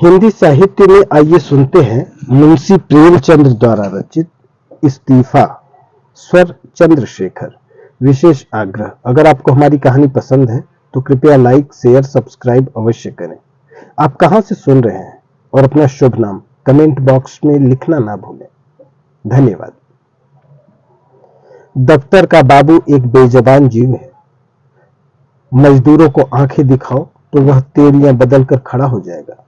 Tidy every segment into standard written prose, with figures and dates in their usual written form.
हिंदी साहित्य में आइए सुनते हैं मुंशी प्रेमचंद द्वारा रचित इस्तीफा स्वर चंद्रशेखर। विशेष आग्रह, अगर आपको हमारी कहानी पसंद है तो कृपया लाइक शेयर सब्सक्राइब अवश्य करें। आप कहां से सुन रहे हैं और अपना शुभ नाम कमेंट बॉक्स में लिखना ना भूलें। धन्यवाद। दफ्तर का बाबू एक बेजबान जीव है। मजदूरों को आंखें दिखाओ तो वह तेलियां बदल कर खड़ा हो जाएगा।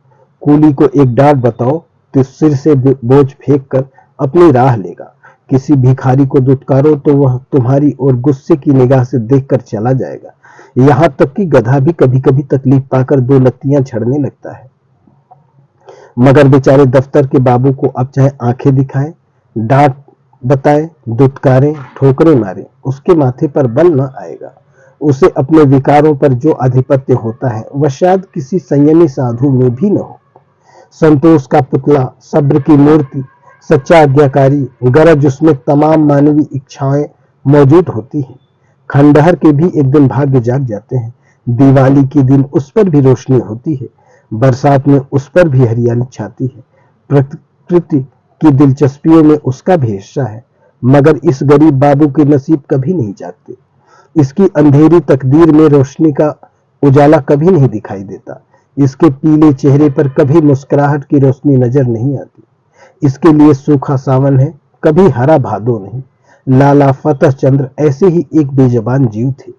कूली को एक डांट बताओ तो सिर से बोझ फेंक कर अपनी राह लेगा। किसी भिखारी को दुत्कारो तो वह तुम्हारी ओर गुस्से की निगाह से देखकर चला जाएगा। यहाँ तक कि गधा भी कभी कभी तकलीफ पाकर दो लत्तियां झड़ने लगता है। मगर बेचारे दफ्तर के बाबू को अब चाहे आंखें दिखाएं, डांट बताए, दुत्कारें, ठोकरें मारे, उसके माथे पर बल न आएगा। उसे अपने विकारों पर जो आधिपत्य होता है वह शायद किसी संयमी साधु में भी न हो। संतोष का पुतला, सब्र की मूर्ति, सच्चा आज्ञाकारी, गरज उसमें तमाम मानवीय इच्छाएं मौजूद होती हैं। खंडहर के भी एक दिन भाग्य जाग जाते हैं। दिवाली के दिन उस पर भी रोशनी होती है। बरसात में उस पर भी हरियाली छाती है। प्रकृति की दिलचस्पियों में उसका भी हिस्सा है। मगर इस गरीब बाबू के नसीब कभी नहीं जागते। इसकी अंधेरी तकदीर में रोशनी का उजाला कभी नहीं दिखाई देता। इसके पीले चेहरे पर कभी मुस्कुराहट की रोशनी नजर नहीं आती। इसके लिए सूखा सावन है, कभी हरा भादो नहीं। लाला फतेह चंद्र ऐसे ही एक बेजबान जीव थे।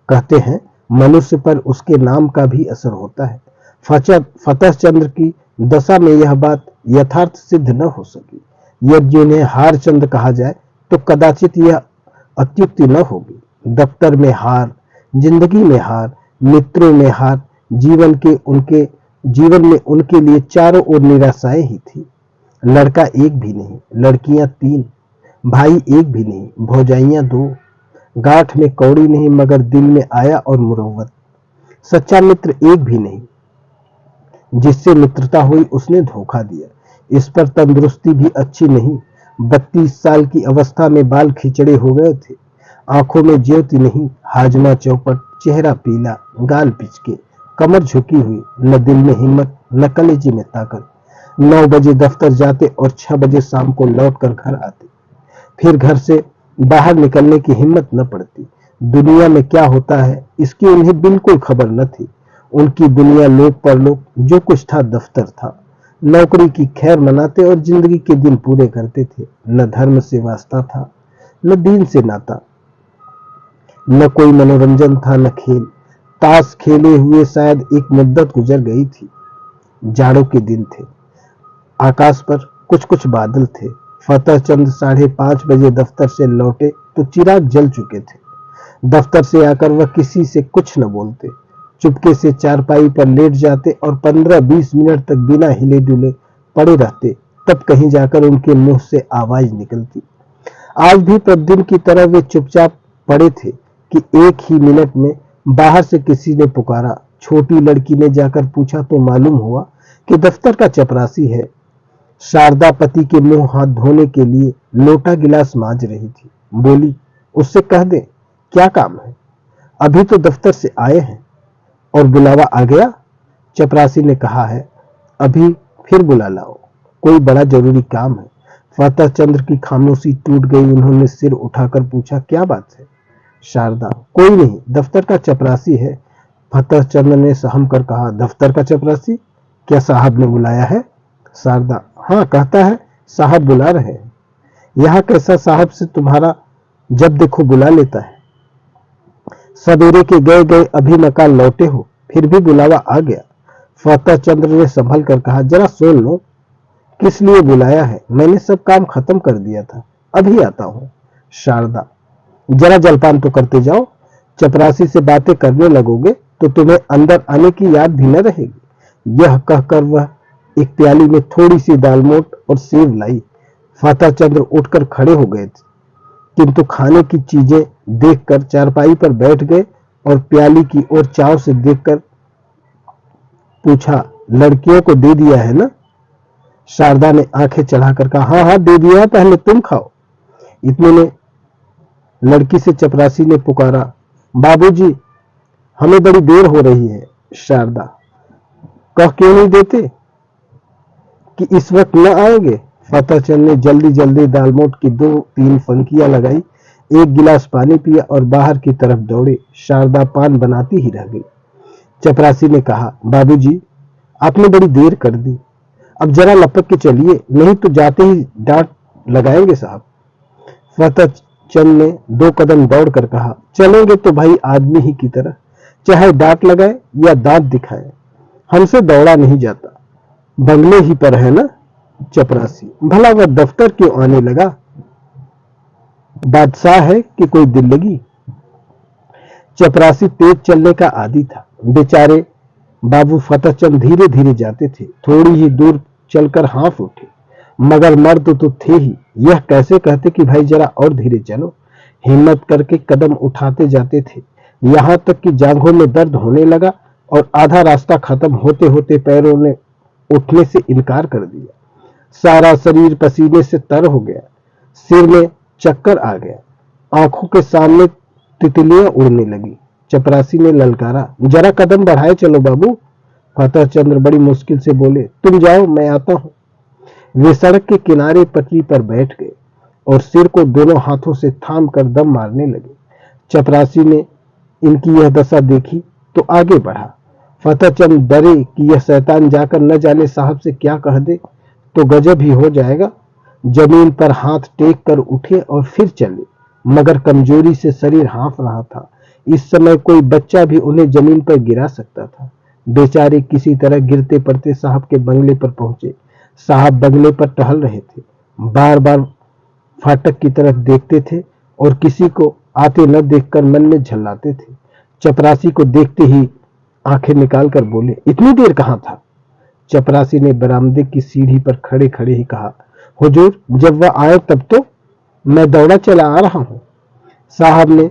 कहते हैं मनुष्य पर उसके नाम का भी असर होता है। फतेह चंद्र की दशा में यह बात यथार्थ सिद्ध न हो सकी। यदि उन्हें हार चंद कहा जाए तो कदाचित यह अत्युक्ति न होगी। दफ्तर में हार, जिंदगी में हार, मित्रों में हार, जीवन में उनके लिए चारों ओर निराशाएं ही थी। लड़का एक भी नहीं, लड़कियां 3, भाई एक भी नहीं, भौजाइयां 2, गांठ में कौड़ी नहीं मगर दिल में आया और मुरव्वत। सच्चा मित्र एक भी नहीं, जिससे मित्रता हुई उसने धोखा दिया। इस पर तंदुरुस्ती भी अच्छी नहीं। 32 साल की अवस्था में बाल खिचड़े हो गए थे। आंखों में ज्योति नहीं, हाजमा चौपट, चेहरा पीला, गाल पिचके, कमर झुकी हुई, न दिल में हिम्मत न कलेजे में ताकत। 9 बजे दफ्तर जाते और 6 बजे शाम को लौट कर घर आते। फिर घर से बाहर निकलने की हिम्मत न पड़ती। दुनिया में क्या होता है इसकी उन्हें बिल्कुल खबर न थी। उनकी दुनिया लोक परलोक, जो कुछ था दफ्तर था। नौकरी की खैर मनाते और जिंदगी के दिन पूरे करते थे। न धर्म से वास्ता था, न दीन से नाता, न कोई मनोरंजन था, न खेल। ताश खेले हुए शायद एक मुद्दत गुजर गई थी। जाड़ों के दिन थे। आकाश पर कुछ कुछ बादल थे। फतेह चंद 5:30 बजे दफ्तर से लौटे तो चिराग जल चुके थे। दफ्तर से आकर वह किसी से कुछ न बोलते। चुपके से चारपाई पर लेट जाते और 15-20 मिनट तक बिना हिले डुले पड़े रहते। तब कहीं जाकर उनके मुंह से आवाज निकलती। आज भी प्रतिदिन की तरह वे चुपचाप पड़े थे कि एक ही मिनट में बाहर से किसी ने पुकारा। छोटी लड़की ने जाकर पूछा तो मालूम हुआ कि दफ्तर का चपरासी है। शारदा पति के मुंह हाथ धोने के लिए लोटा गिलास मांज रही थी। बोली, उससे कह दे क्या काम है, अभी तो दफ्तर से आए हैं। और बुलावा आ गया? चपरासी ने कहा है, अभी फिर बुला लाओ, कोई बड़ा जरूरी काम है। फतेह चंद्र की खामोशी टूट गई। उन्होंने सिर उठाकर पूछा, क्या बात है? शारदा, कोई नहीं, दफ्तर का चपरासी है। फतेह चंद्र ने सहम कर कहा, दफ्तर का चपरासी? क्या साहब ने बुलाया है? शारदा, हाँ, कहता है साहब बुला रहे हैं। यहाँ कैसा साहब से तुम्हारा जब देखो बुला लेता है। सवेरे के गए गए अभी मकान लौटे हो, फिर भी बुलावा आ गया। फतेह चंद्र ने संभल कर कहा, जरा सुन लो, किस लिए बुलाया है? मैंने सब काम खत्म कर दिया था, अभी आता हूँ। शारदा, जरा जलपान तो करते जाओ। चपरासी से बातें करने लगोगे तो तुम्हें अंदर आने की याद भी न रहेगी। यह कहकर वह एक प्याली में थोड़ी सी दालमोट और सेव लाई। फतेह चंद्र उठकर खड़े हो गए थे, किंतु खाने की चीजें देखकर चारपाई पर बैठ गए और प्याली की ओर चाव से देखकर पूछा, लड़कियों को दे दिया है ना? शारदा ने आंखें चढ़ाकर कहा, हाँ हाँ दे दिया, पहले तुम खाओ। इतने में लड़की से चपरासी ने पुकारा, बाबूजी, हमें बड़ी देर हो रही है। शारदा, कह क्यों नहीं देते? कि इस वक्त न आएंगे? फतेहचंद ने जल्दी जल्दी दालमोट की 2-3 फंकियां लगाई, एक गिलास पानी पिया और बाहर की तरफ दौड़े। शारदा पान बनाती ही रह गई। चपरासी ने कहा, बाबूजी, आपने बड़ी देर कर दी, अब जरा लपक के चलिए, नहीं तो जाते ही डांट लगाएंगे साहब। फतेहचंद ने 2 कदम दौड़कर कहा, चलेंगे तो भाई आदमी ही की तरह, चाहे डांट लगाए या दांत दिखाए, हमसे दौड़ा नहीं जाता। बंगले ही पर है ना। चपरासी, भला वह दफ्तर क्यों आने लगा? बादशाह है कि कोई दिल्लगी? चपरासी तेज चलने का आदी था। बेचारे बाबू फतेहचंद धीरे धीरे जाते थे। थोड़ी ही दूर चलकर हाँफ उठे, मगर मर्द तो थे ही, यह कैसे कहते कि भाई जरा और धीरे चलो। हिम्मत करके कदम उठाते जाते थे, यहां तक कि जांघों में दर्द होने लगा और आधा रास्ता खत्म होते होते पैरों ने उठने से इनकार कर दिया। सारा शरीर पसीने से तर हो गया, सिर में चक्कर आ गया, आंखों के सामने तितलियां उड़ने लगी। चपरासी ने ललकारा, जरा कदम बढ़ाए चलो बाबू। फतेहचंद बड़ी मुश्किल से बोले, तुम जाओ, मैं आता हूं। वे सड़क के किनारे पटरी पर बैठ गए और सिर को दोनों हाथों से थाम कर दम मारने लगे। चपरासी ने इनकी यह दशा देखी तो आगे बढ़ा। फतेहचंद डरे कि यह शैतान जाकर न जाने साहब से क्या कह दे तो गजब ही हो जाएगा। जमीन पर हाथ टेक कर उठे और फिर चले, मगर कमजोरी से शरीर हाँफ रहा था। इस समय कोई बच्चा भी उन्हें जमीन पर गिरा सकता था। बेचारे किसी तरह गिरते पड़ते साहब के बंगले पर पहुंचे। साहब बंगले पर टहल रहे थे, बार बार फाटक की तरफ देखते थे और किसी को आते न देखकर मन में झल्लाते थे। चपरासी को देखते ही आंखें निकालकर बोले, इतनी देर कहां था? चपरासी ने बरामदे की सीढ़ी पर खड़े खड़े ही कहा, हुजूर, जब वह आए तब तो मैं दौड़ा चला आ रहा हूं। साहब ने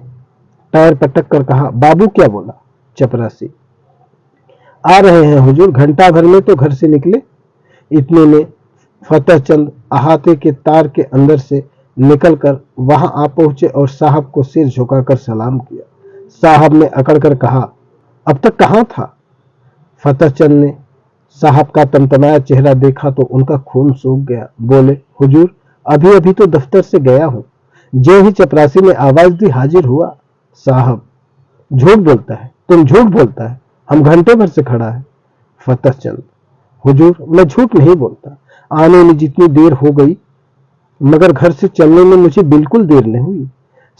पैर पटक कर कहा, बाबू क्या बोला? चपरासी, आ रहे हैं हुजूर, घंटा भर में तो घर से निकले। इतने में फतेहचंद अहाते के तार के अंदर से निकलकर वहां आ पहुंचे और साहब को सिर झुकाकर सलाम किया। साहब ने अकड़कर कहा, अब तक कहां था? फतेहचंद ने साहब का तमतमाया चेहरा देखा तो उनका खून सूख गया। बोले, हुजूर, अभी अभी तो दफ्तर से गया हूं। जो ही चपरासी ने आवाज दी, हाजिर हुआ। साहब, झूठ बोलता है, तुम झूठ बोलता है, हम घंटे भर से खड़ा है। फतेहचंद, हुजूर, मैं झूठ नहीं बोलता, आने में जितनी देर हो गई, मगर घर से चलने में मुझे बिल्कुल देर नहीं हुई।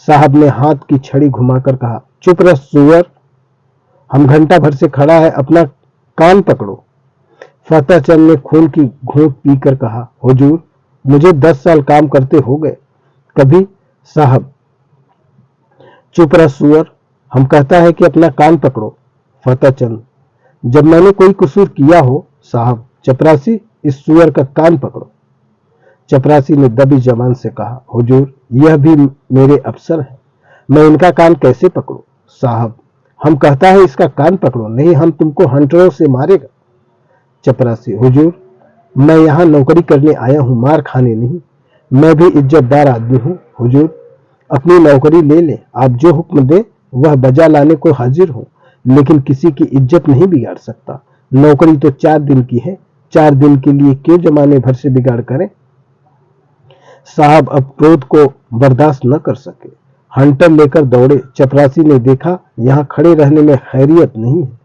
साहब ने हाथ की छड़ी घुमाकर कहा, चुप रह सुअर, हम घंटा भर से खड़ा है, अपना कान पकड़ो। फतेहचंद ने खून की घूंट पीकर कहा, हुजूर, मुझे 10 साल काम करते हो गए कभी। साहब, चुप रह सुअर, हम कहता है कि अपना कान पकड़ो। फतेहचंद, जब मैंने कोई कसूर किया हो। साहब, चपरासी, इस सुअर का कान पकड़ो। चपरासी ने दबी जबान से कहा, हुजूर, यह भी मेरे अफसर हैं, मैं इनका कान कैसे पकड़ूं? साहब, हम कहता है इसका कान पकड़ो, नहीं हम तुमको हंटरों से मारेगा। चपरासी, हुजूर, मैं यहाँ नौकरी करने आया हूँ, मार खाने नहीं। मैं भी इज्जतदार आदमी हूँ। हुजूर, अपनी नौकरी ले ले, आप जो हुक्म दे वह बजा लाने को हाजिर हूँ, लेकिन किसी की इज्जत नहीं बिगाड़ सकता। नौकरी तो 4 दिन की है, 4 दिन के लिए क्यों जमाने भर से बिगाड़ करें? साहब अब क्रोध को बर्दाश्त न कर सके, हंटर लेकर दौड़े। चपरासी ने देखा यहाँ खड़े रहने में खैरियत नहीं है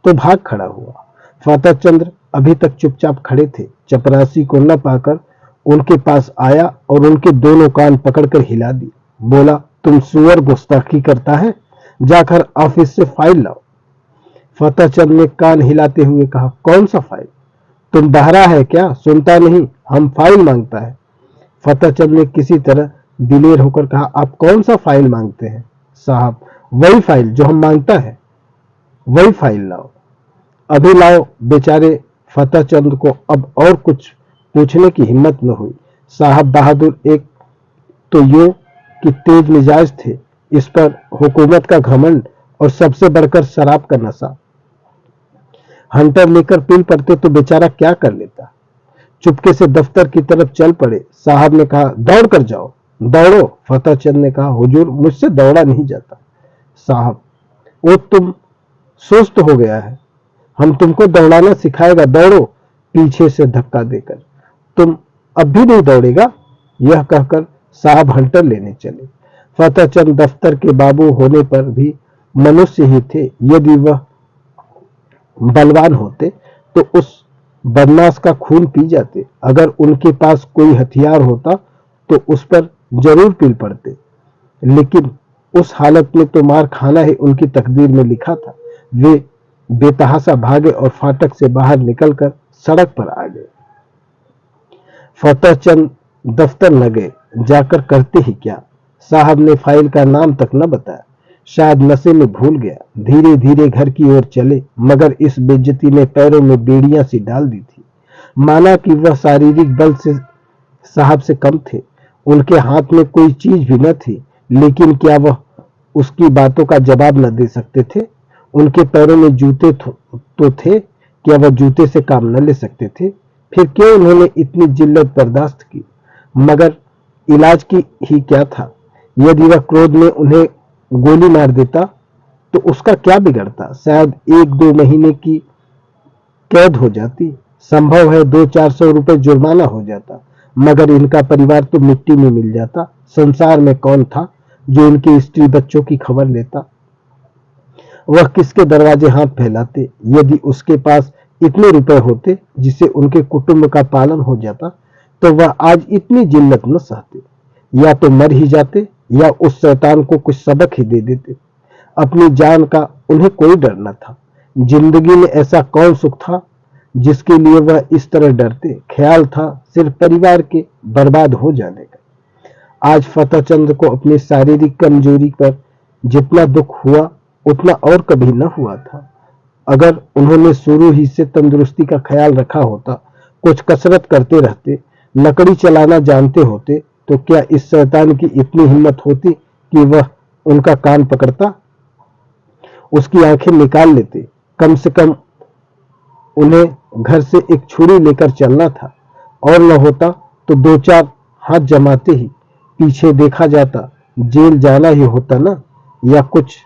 तो भाग खड़ा हुआ। फतेहचंद अभी तक चुपचाप खड़े थे। चपरासी को न पाकर उनके पास आया और उनके दोनों कान पकड़कर हिला दिए। बोला, तुम सुअर, गुस्ताखी करता है, जाकर ऑफिस से फाइल लाओ। फतेहचंद ने कान हिलाते हुए कहा, कौन सा फाइल? तुम बहरा है क्या, सुनता नहीं? हम फाइल मांगता है। फतेहचंद ने किसी तरह दिलेर होकर कहा, आप कौन सा फाइल मांगते हैं? साहब, वही फाइल जो हम मांगता है, वही फाइल लाओ, अभी लाओ। बेचारे फतेहचंद को अब और कुछ पूछने की हिम्मत न हुई। साहब बहादुर एक तो यो कि तेज मिजाज थे, इस पर हुकूमत का घमंड और सबसे बढ़कर शराब का नशा। हंटर लेकर पील पड़ते तो बेचारा क्या कर लेता। चुपके से दफ्तर की तरफ चल पड़े। साहब ने कहा, दौड़ कर जाओ। दौड़ो। फतेहचंद ने कहा, हुजूर, मुझसे दौड़ा नहीं जाता। साहब, वो तुम सुस्त हो गया है, हम तुमको दौड़ाना सिखाएगा, दौड़ो। पीछे से धक्का देकर तुम अब भी नहीं दौड़ेगा? यह कहकर साहब हंटर लेने चले। फतेहचंद दफ्तर के बाबू होने पर भी मनुष्य ही थे। यदि वह बलवान होते तो उस बदमाश का खून पी जाते। अगर उनके पास कोई हथियार होता तो उस पर जरूर पील पड़ते, लेकिन उस हालत में तो मार खाना ही उनकी तकदीर में लिखा था। वे बेतहाशा भागे और फाटक से बाहर निकलकर सड़क पर आ गए। फतेहचंद दफ्तर न गए, जाकर करते ही क्या। साहब ने फाइल का नाम तक न बताया, शायद नशे में भूल गया। धीरे धीरे घर की ओर चले, मगर इस बेइज्जती ने पैरों में बेड़ियां सी डाल दी थी। माना कि वह शारीरिक बल से साहब से कम थे, उनके हाथ में कोई चीज भी न थी, लेकिन क्या वह उसकी बातों का जवाब न दे सकते थे? उनके पैरों में जूते तो थे, क्या वह जूते से काम न ले सकते थे? फिर क्यों उन्होंने इतनी जिल्लत बर्दाश्त की? मगर इलाज की ही क्या था? यदि वह क्रोध में उन्हें गोली मार देता तो उसका क्या बिगड़ता? शायद 1-2 महीने की कैद हो जाती, संभव है 200-400 रुपए जुर्माना हो जाता, मगर इनका परिवार तो मिट्टी में मिल जाता। संसार में कौन था जो इनके स्त्री बच्चों की खबर लेता? वह किसके दरवाजे हाथ फैलाते? यदि उसके पास इतने रुपए होते जिससे उनके कुटुंब का पालन हो जाता तो वह आज इतनी जिल्लत न सहते। या तो मर ही जाते या उस शैतान को कुछ सबक ही दे देते। अपनी जान का उन्हें कोई डर न था। जिंदगी में ऐसा कौन सुख था जिसके लिए वह इस तरह डरते? ख्याल था सिर्फ परिवार के बर्बाद हो जाने का। आज फतेहचंद को अपनी शारीरिक कमजोरी पर जितना दुख हुआ उतना और कभी न हुआ था। अगर उन्होंने शुरू ही से तंदुरुस्ती का ख्याल रखा होता, कुछ कसरत करते रहते, लकड़ी चलाना जानते होते, तो क्या इस शैतान की इतनी हिम्मत होती कि वह उनका कान पकड़ता, उसकी आंखें निकाल लेते? कम से कम उन्हें घर से एक छुरी लेकर चलना था, और न होता तो 2-4 हाथ जमाते ही पीछे देखा जाता, जेल जाना ही होता ना, या कुछ।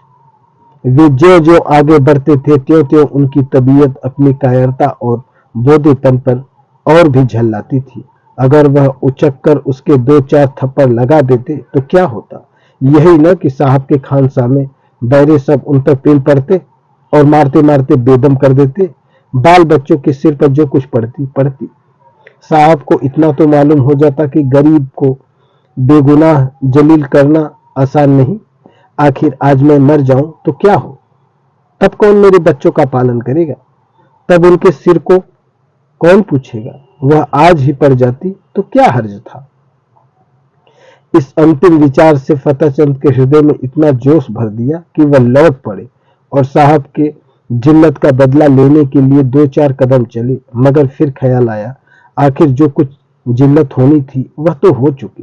वे जो जो आगे बढ़ते थे त्यों त्यों उनकी तबीयत अपनी कायरता और बोधेपन पर और भी झल्लाती थी। अगर वह उचक कर उसके 2-4 थप्पड़ लगा देते तो क्या होता? यही न कि साहब के खानसामे बैरे सब उन पर पील पड़ते और मारते मारते बेदम कर देते। बाल बच्चों के सिर पर जो कुछ पड़ती। साहब को इतना तो मालूम हो जाता कि गरीब को बेगुनाह जलील करना आसान नहीं। आखिर आज मैं मर जाऊं तो क्या हो? तब कौन मेरे बच्चों का पालन करेगा? तब उनके सिर को कौन पूछेगा? वह आज ही पड़ जाती तो क्या हर्ज था? इस अंतिम विचार से फतेहचंद के हृदय में इतना जोश भर दिया कि वह लौट पड़े और साहब के जिल्लत का बदला लेने के लिए 2-4 कदम चले। मगर फिर ख्याल आया, आखिर जो कुछ जिल्लत होनी थी वह तो हो चुकी।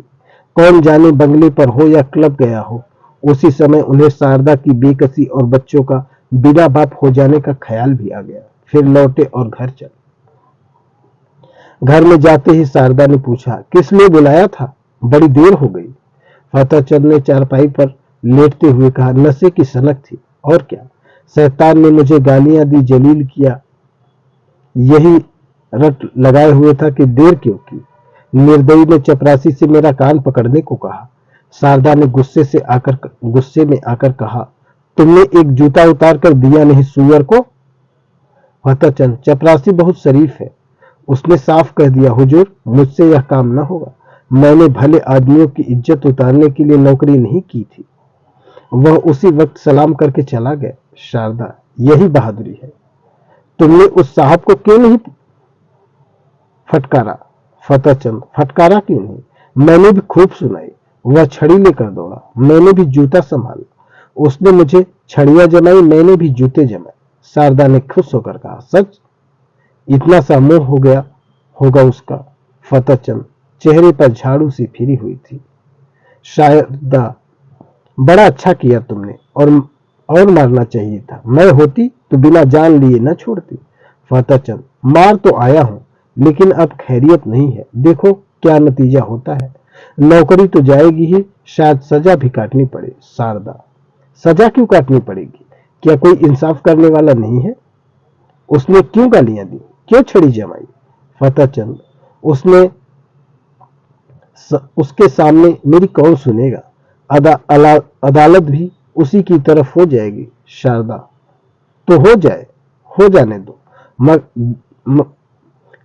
कौन जाने बंगले पर हो या क्लब गया हो। उसी समय उन्हें शारदा की बेकसी और बच्चों का बिना बाप हो जाने का ख्याल भी आ गया। फिर लौटे और घर चले। घर में जाते ही शारदा ने पूछा, किस लिए बुलाया था? बड़ी देर हो गई। फतेहचंद ने चारपाई पर लेटते हुए कहा, नशे की सनक थी और क्या। शैतान ने मुझे गालियां दी, जलील किया, यही रट लगाए हुए था कि देर क्यों की। निर्दयी ने चपरासी से मेरा कान पकड़ने को कहा। शारदा ने गुस्से में आकर कहा, तुमने एक जूता उतार कर दिया नहीं सुअर को। फतेहचंद, चपरासी बहुत शरीफ है, उसने साफ कह दिया, हुजूर मुझसे यह काम न होगा। मैंने भले आदमियों की इज्जत उतारने के लिए नौकरी नहीं की थी। वह उसी वक्त सलाम करके चला गया। शारदा, यही बहादुरी है। तुमने उस साहब को क्यों नहीं फटकारा? फतेहचंद, फटकारा क्यों नहीं? मैंने भी खूब सुनाई। वह छड़ी लेकर दौड़ा, मैंने भी जूता संभाला। उसने मुझे छड़ियां जमाई, मैंने भी जूते जमाए। शारदा ने खुश होकर कहा, सच? इतना सा मोह हो गया होगा उसका। फतेहचंद चेहरे पर झाड़ू सी फिरी हुई थी। शारदा, बड़ा अच्छा किया तुमने, और मारना चाहिए था। मैं होती तो बिना जान लिए न छोड़ती। फतेहचंद, मार तो आया हूं, लेकिन अब खैरियत नहीं है। देखो क्या नतीजा होता है। नौकरी तो जाएगी ही, शायद सजा भी काटनी पड़े। शारदा, सजा क्यों काटनी पड़ेगी? क्या कोई इंसाफ करने वाला नहीं है? उसने क्यों गालियां दी, क्यों छड़ी जमाई? फतेहचंद, उसने उसके सामने मेरी कौन सुनेगा? अदालत भी उसी की तरफ हो जाएगी। शारदा, तो हो जाने दो।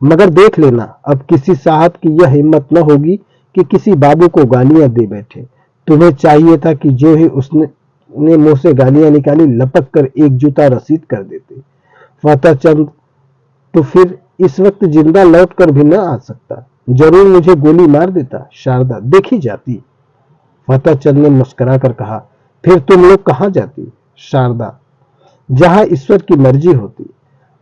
मगर देख लेना, अब किसी साहब की यह हिम्मत न होगी कि किसी बाबू को गालियां दे बैठे। तुम्हें चाहिए था कि जो ही उसने मुंह से गालियां निकाली, लपक कर एक जूता रसीद कर देते। फतेह चंद तो फिर इस वक्त जिंदा लौट कर भी न आ सकता, जरूर मुझे गोली मार देता। शारदा, देखी जाती। फतेह चंद ने मुस्कुरा कर कहा, फिर तुम लोग कहां जाती? शारदा, जहां ईश्वर की मर्जी होती।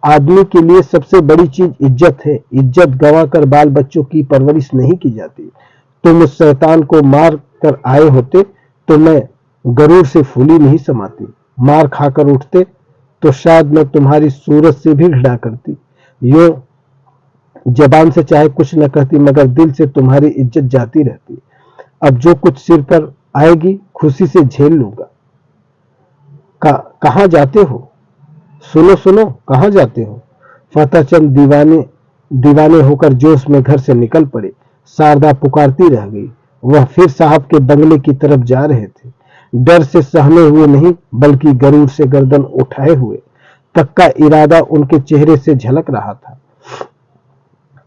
आदमी के लिए सबसे बड़ी चीज इज्जत है। इज्जत गंवा कर बाल बच्चों की परवरिश नहीं की जाती। तुम उस शैतान को मार कर आए होते तो मैं गरूर से फूली नहीं समाती। मार खाकर उठते तो शायद मैं तुम्हारी सूरत से भी घृणा करती। यो जबान से चाहे कुछ न कहती, मगर दिल से तुम्हारी इज्जत जाती रहती। अब जो कुछ सिर पर आएगी खुशी से झेल लूंगा। कहां जाते हो? सुनो सुनो, कहां जाते हो? फतेह चंद दीवाने होकर जोश में घर से निकल पड़े। शारदा पुकारती रह गई। वह फिर साहब के बंगले की तरफ जा रहे थे, डर से सहमे हुए नहीं बल्कि गरूर से गर्दन उठाए हुए। पक्का इरादा उनके चेहरे से झलक रहा था।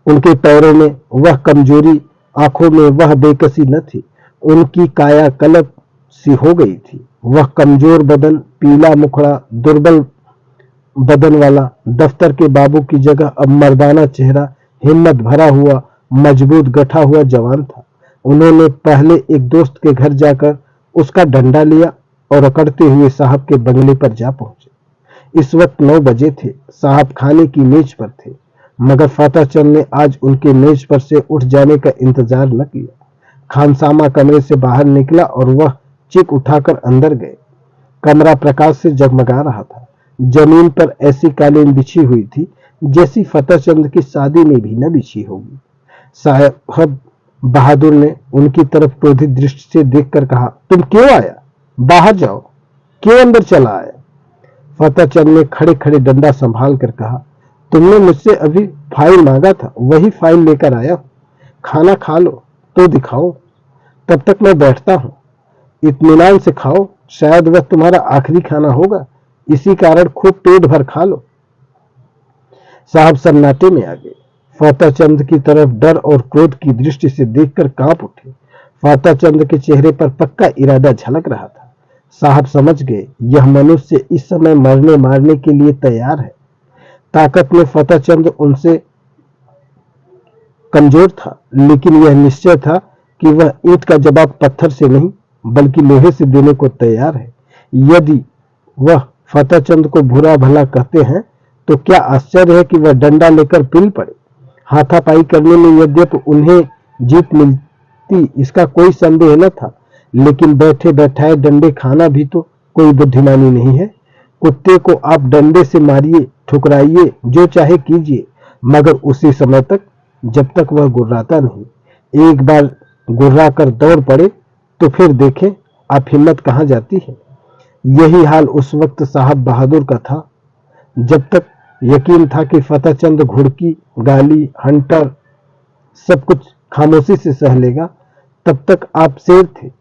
उनके पैरों में वह कमजोरी, आंखों में वह बेकसी न थी। उनकी काया कल्प सी हो गई थी। वह कमजोर बदन, पीला मुखड़ा, दुर्बल बदन वाला दफ्तर के बाबू की जगह अब मर्दाना चेहरा, हिम्मत भरा हुआ, मजबूत गठा हुआ जवान था। उन्होंने पहले एक दोस्त के घर जाकर उसका डंडा लिया और अकड़ते हुए साहब के बंगले पर जा पहुंचे। इस वक्त 9 बजे थे। साहब खाने की मेज पर थे, मगर फतेह चंद ने आज उनके मेज पर से उठ जाने का इंतजार न किया। खानसामा कमरे से बाहर निकला और वह चिक उठाकर अंदर गए। कमरा प्रकाश से जगमगा रहा था। जमीन पर ऐसी कालीन बिछी हुई थी जैसी फतेह चंद की शादी में भी न बिछी होगी। साहब बहादुर ने उनकी तरफ क्रोधित दृष्टि से देखकर कहा, तुम क्यों आया? बाहर जाओ। क्यों अंदर चला आया? फतेह चंद ने खड़े खड़े डंडा संभाल कर कहा, तुमने मुझसे अभी फाइल मांगा था, वही फाइल लेकर आया हूं। खाना खा लो तो दिखाओ। तब तक मैं बैठता हूं। इत्मीनान से खाओ, शायद वह तुम्हारा आखिरी खाना होगा, इसी कारण खूब पेट भर खा लो। साहब सन्नाटे में आ गए। फतेह चंद की तरफ डर और क्रोध की दृष्टि से देखकर कांप उठे। फतेह चंद के चेहरे पर पक्का इरादा झलक रहा था। साहब समझ गए, यह मनुष्य इस समय मरने मारने के लिए तैयार है। ताकत में फतेह चंद उनसे कमजोर था, लेकिन यह निश्चय था कि वह ईंट का जवाब पत्थर से नहीं बल्कि लोहे से देने को तैयार है। यदि वह फतेह चंद को बुरा भला कहते हैं तो क्या आश्चर्य है कि वह डंडा लेकर पिल पड़े। हाथापाई करने में यद्यपि उन्हें जीत मिलती, इसका कोई संदेह न था, लेकिन बैठे बैठाए डंडे खाना भी तो कोई बुद्धिमानी नहीं है। कुत्ते को आप डंडे से मारिए, ठुकराइए, जो चाहे कीजिए, मगर उसी समय तक जब तक वह गुर्राता नहीं। एक बार गुर्रा कर दौड़ पड़े तो फिर देखें आप हिम्मत कहां जाती है। यही हाल उस वक्त साहब बहादुर का था। जब तक यकीन था कि फतेह चंद घुड़की, गाली, हंटर सब कुछ खामोशी से सह लेगा, तब तक आप शेर थे।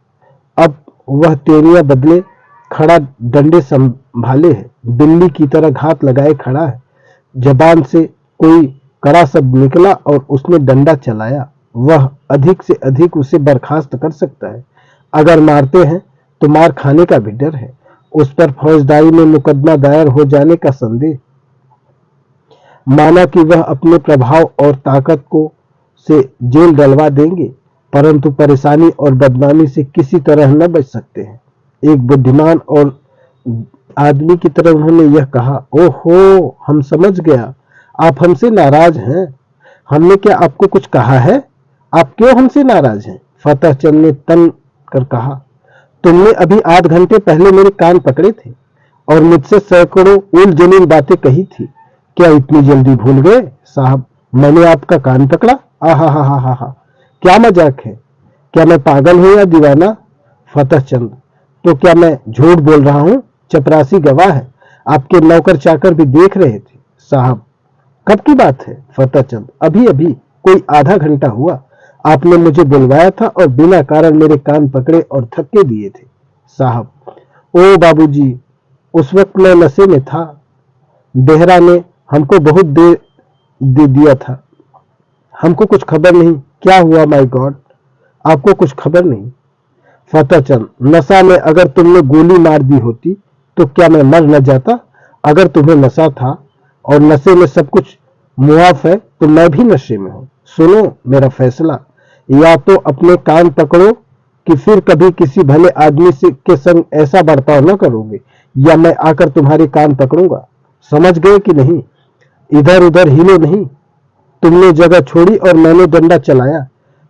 अब वह तेरियां बदले खड़ा, डंडे संभाले है, बिल्ली की तरह घात लगाए खड़ा है। जबान से कोई कड़ा शब्द निकला और उसने डंडा चलाया। वह अधिक से अधिक उसे बर्खास्त कर सकता है। अगर मारते हैं तो मार खाने का भी डर है। उस पर फौजदारी में मुकदमा दायर हो जाने का संदेह। माना कि वह अपने प्रभाव और ताकत को से जेल डलवा देंगे, परंतु परेशानी और बदनामी से किसी तरह न बच सकते हैं। एक बुद्धिमान और आदमी की तरह उन्होंने यह कहा, ओहो, हम समझ गया, आप हमसे नाराज हैं। हमने क्या आपको कुछ कहा है? आप क्यों हमसे नाराज हैं? फतेह चंद ने तन कर कहा, तुमने अभी 8 घंटे पहले मेरे कान पकड़े थे और मुझसे सैकड़ों उल जमीन बातें कही थी। क्या इतनी जल्दी भूल गए? साहब, मैंने आपका कान पकड़ा? आहा हा हा हा हा, क्या मजाक है? क्या मैं पागल हूं या दीवाना? फतेह चंद, तो क्या मैं झूठ बोल रहा हूं? चपरासी गवाह है, आपके नौकर चाकर भी देख रहे थे। साहब, कब की बात है? फतेह चंद, अभी अभी, कोई आधा घंटा हुआ। आपने मुझे बुलवाया था और बिना कारण मेरे कान पकड़े और धक्के दिए थे। साहब, ओ बाबूजी, उस वक्त मैं नशे में था। बेहरा ने हमको बहुत दे दिया था। हमको कुछ खबर नहीं क्या हुआ। माय गॉड, आपको कुछ खबर नहीं? फतेहचंद, नशा में अगर तुमने गोली मार दी होती तो क्या मैं मर न जाता? अगर तुम्हें नशा था और नशे में सब कुछ मुआफ है तो मैं भी नशे में हूं। सुनो मेरा फैसला, या तो अपने कान पकड़ो कि फिर कभी किसी भले आदमी से के संग ऐसा बर्ताव न करोगे, या मैं आकर तुम्हारे कान पकड़ूंगा। समझ गए कि नहीं? इधर उधर हिलो नहीं। तुमने जगह छोड़ी और मैंने डंडा चलाया,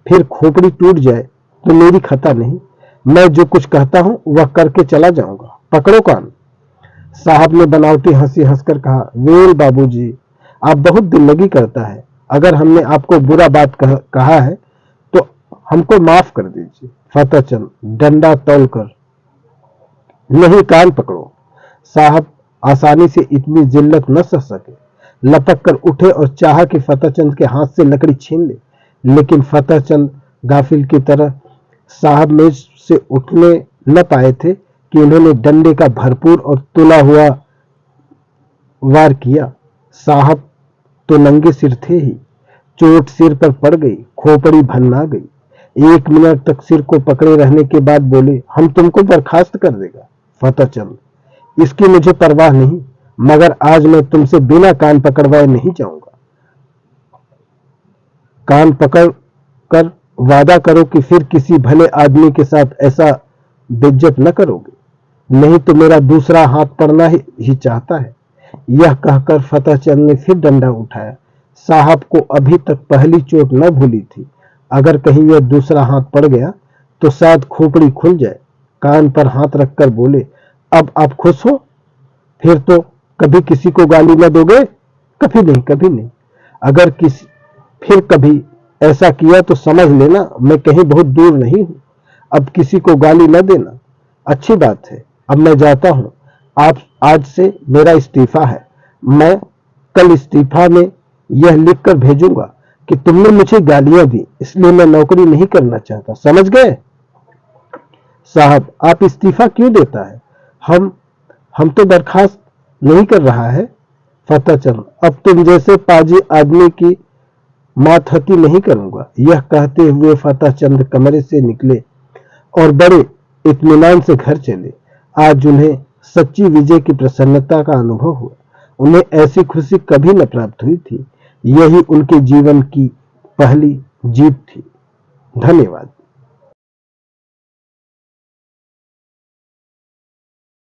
फिर खोपड़ी टूट जाए तो मेरी खता नहीं। मैं जो कुछ कहता हूं वह करके चला जाऊंगा। पकड़ो कान। साहब ने बनावटी हंसी हंसकर कहा, वेल बाबूजी, आप बहुत दिल लगी करता है। अगर हमने आपको बुरा बात कहा है तो हमको माफ कर दीजिए। फतेहचंद डंडा तौल कर, नहीं कान पकड़ो। साहब आसानी से इतनी जिल्लत न सह सके, लपक कर उठे और चाहा कि फतेहचंद के हाथ से लकड़ी छीन ले, लेकिन फतेहचंद गाफिल की तरह साहब मेज से उठने न पाए थे कि उन्होंने डंडे का भरपूर और तुला हुआ वार किया। साहब तो नंगे सिर थे ही। चोट सिर पर पड़ गई, खोपड़ी भन्ना गई। 1 मिनट तक सिर को पकड़े रहने के बाद बोले, हम तुमको बर्खास्त कर देगा। फतेहचंद, इसकी मुझे परवाह नहीं, मगर आज मैं तुमसे बिना कान पकड़वाए नहीं जाऊंगा। कान पकड़ कर वादा करो कि फिर किसी भले आदमी के साथ ऐसा बेइज्जत न करोगे, नहीं तो मेरा दूसरा हाथ पड़ना ही चाहता है। यह कहकर फतेहचंद ने फिर डंडा उठाया। साहब को अभी तक पहली चोट न भूली थी। अगर कहीं यह दूसरा हाथ पड़ गया तो शायद खोपड़ी खुल जाए। कान पर हाथ रखकर बोले, अब आप खुश हो? फिर तो कभी किसी को गाली न दोगे? कभी नहीं, कभी नहीं। अगर फिर कभी ऐसा किया तो समझ लेना मैं कहीं बहुत दूर नहीं हूं। अब किसी को गाली न देना। अच्छी बात है, अब मैं जाता हूं। आप आज से मेरा इस्तीफा है। मैं कल इस्तीफा में यह लिखकर भेजूंगा कि तुमने मुझे गालियां दी, इसलिए मैं नौकरी नहीं करना चाहता। समझ गए? साहब, आप इस्तीफा क्यों देता है? हम तो बर्खास्त नहीं कर रहा है। फतेहचंद, अब तुम जैसे पाजी आदमी की मातहती नहीं करूंगा। यह कहते हुए फतेहचंद कमरे से निकले और बड़े इत्मीनान से घर चले। आज उन्हें सच्ची विजय की प्रसन्नता का अनुभव हुआ। उन्हें ऐसी खुशी कभी न प्राप्त हुई थी। यही उनके जीवन की पहली जीत थी। धन्यवाद।